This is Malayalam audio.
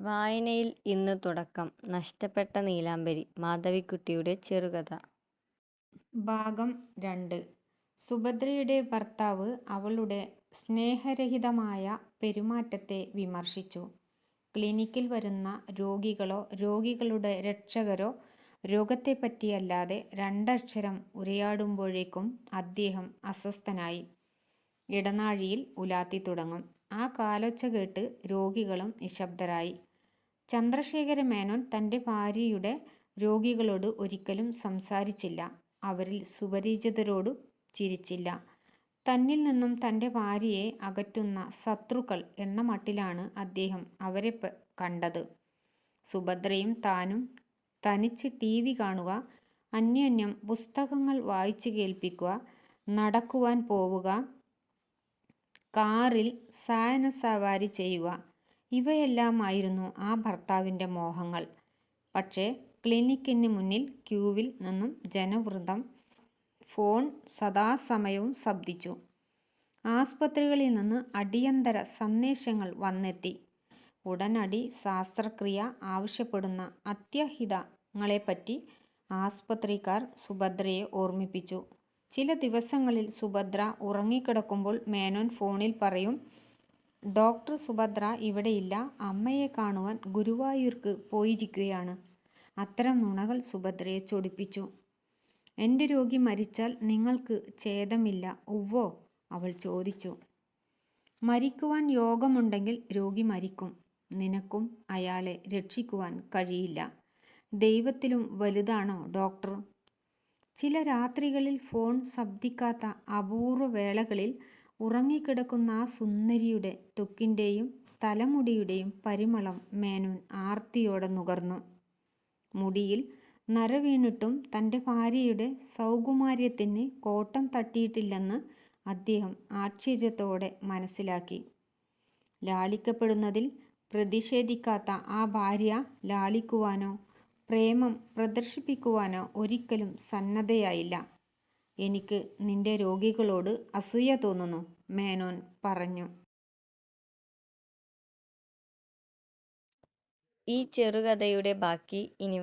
വായനയിൽ ഇന്ന് തുടക്കം. നഷ്ടപ്പെട്ട നീലാംബരി. മാധവിക്കുട്ടിയുടെ ചെറുകഥ. ഭാഗം 2. സുഭദ്രയുടെ ഭർത്താവ് അവളുടെ സ്നേഹരഹിതമായ പെരുമാറ്റത്തെ വിമർശിച്ചു. ക്ലിനിക്കിൽ വരുന്ന രോഗികളോ രോഗികളുടെ രക്ഷകരോ രോഗത്തെപ്പറ്റിയല്ലാതെ രണ്ടക്ഷരം ഉരിയാടുമ്പോഴേക്കും അദ്ദേഹം അസ്വസ്ഥനായി. ഇടനാഴിയിൽ ഉലാത്തി തുടങ്ങും. ആ കാലൊച്ച കേട്ട് രോഗികളും നിശബ്ദരായി. ചന്ദ്രശേഖര മേനോൻ തൻ്റെ ഭാര്യയുടെ രോഗികളോട് ഒരിക്കലും സംസാരിച്ചില്ല. അവരിൽ സുപരിചിതരോടു ചിരിച്ചില്ല. തന്നിൽ നിന്നും തൻ്റെ ഭാര്യയെ അകറ്റുന്ന ശത്രുക്കൾ എന്ന മട്ടിലാണ് അദ്ദേഹം അവരെ കണ്ടത്. സുഭദ്രയും താനും തനിച്ച് TV കാണുക, അന്യോന്യം പുസ്തകങ്ങൾ വായിച്ചു കേൾപ്പിക്കുക, നടക്കുവാൻ പോവുക, കാറിൽ സായനസവാരി ചെയ്യുക, ഇവയെല്ലാമായിരുന്നു ആ ഭർത്താവിൻ്റെ മോഹങ്ങൾ. പക്ഷേ ക്ലിനിക്കിന് മുന്നിൽ ക്യൂവിൽ നിന്നും ജനവൃന്ദം. ഫോൺ സദാസമയവും ശബ്ദിച്ചു. ആസ്പത്രികളിൽ നിന്ന് അടിയന്തര സന്ദേശങ്ങൾ വന്നെത്തി. ഉടനടി ശസ്ത്രക്രിയ ആവശ്യപ്പെടുന്ന അത്യാഹിതങ്ങളെപ്പറ്റി ആസ്പത്രിക്കാർ സുഭദ്രയെ ഓർമ്മിപ്പിച്ചു. ചില ദിവസങ്ങളിൽ സുഭദ്ര ഉറങ്ങിക്കിടക്കുമ്പോൾ മേനോൻ ഫോണിൽ പറയും, "ഡോക്ടർ സുഭദ്ര ഇവിടെയില്ല, അമ്മയെ കാണുവാൻ ഗുരുവായൂർക്ക് പോയിരിക്കുകയാണ്." അത്തരം നുണകൾ സുഭദ്രയെ ചൊടിപ്പിച്ചു. "എൻ്റെ രോഗി മരിച്ചാൽ നിങ്ങൾക്ക് ഛേദമില്ല ഉവ്വോ?" അവൾ ചോദിച്ചു. "മരിക്കുവാൻ യോഗമുണ്ടെങ്കിൽ രോഗി മരിക്കും. നിനക്കും അയാളെ രക്ഷിക്കുവാൻ കഴിയില്ല. ദൈവത്തിലും വലുതാണോ ഡോക്ടർ?" ചില രാത്രികളിൽ ഫോൺ ശബ്ദിക്കാത്ത അപൂർവ വേളകളിൽ ഉറങ്ങിക്കിടക്കുന്ന ആ സുന്ദരിയുടെ ത്വക്കിൻ്റെയും തലമുടിയുടെയും പരിമളം മേനോൻ ആർത്തിയോടെ നുകർന്നു. മുടിയിൽ നര വീണിട്ടും തൻ്റെ ഭാര്യയുടെ സൗകുമാര്യത്തിന് കോട്ടം തട്ടിയിട്ടില്ലെന്ന് അദ്ദേഹം ആശ്ചര്യത്തോടെ മനസ്സിലാക്കി. ലാളിക്കപ്പെടുന്നതിൽ പ്രതിഷേധിക്കാത്ത ആ ഭാര്യ ലാളിക്കുവാനോ പ്രേമം പ്രദർശിപ്പിക്കുവാനോ ഒരിക്കലും സന്നദ്ധയായില്ല. "എനിക്ക് നിന്റെ രോഗികളോട് അസൂയ തോന്നുന്നു," മേനോൻ പറഞ്ഞു. ഈ ചെറുകഥയുടെ ബാക്കി ഇനി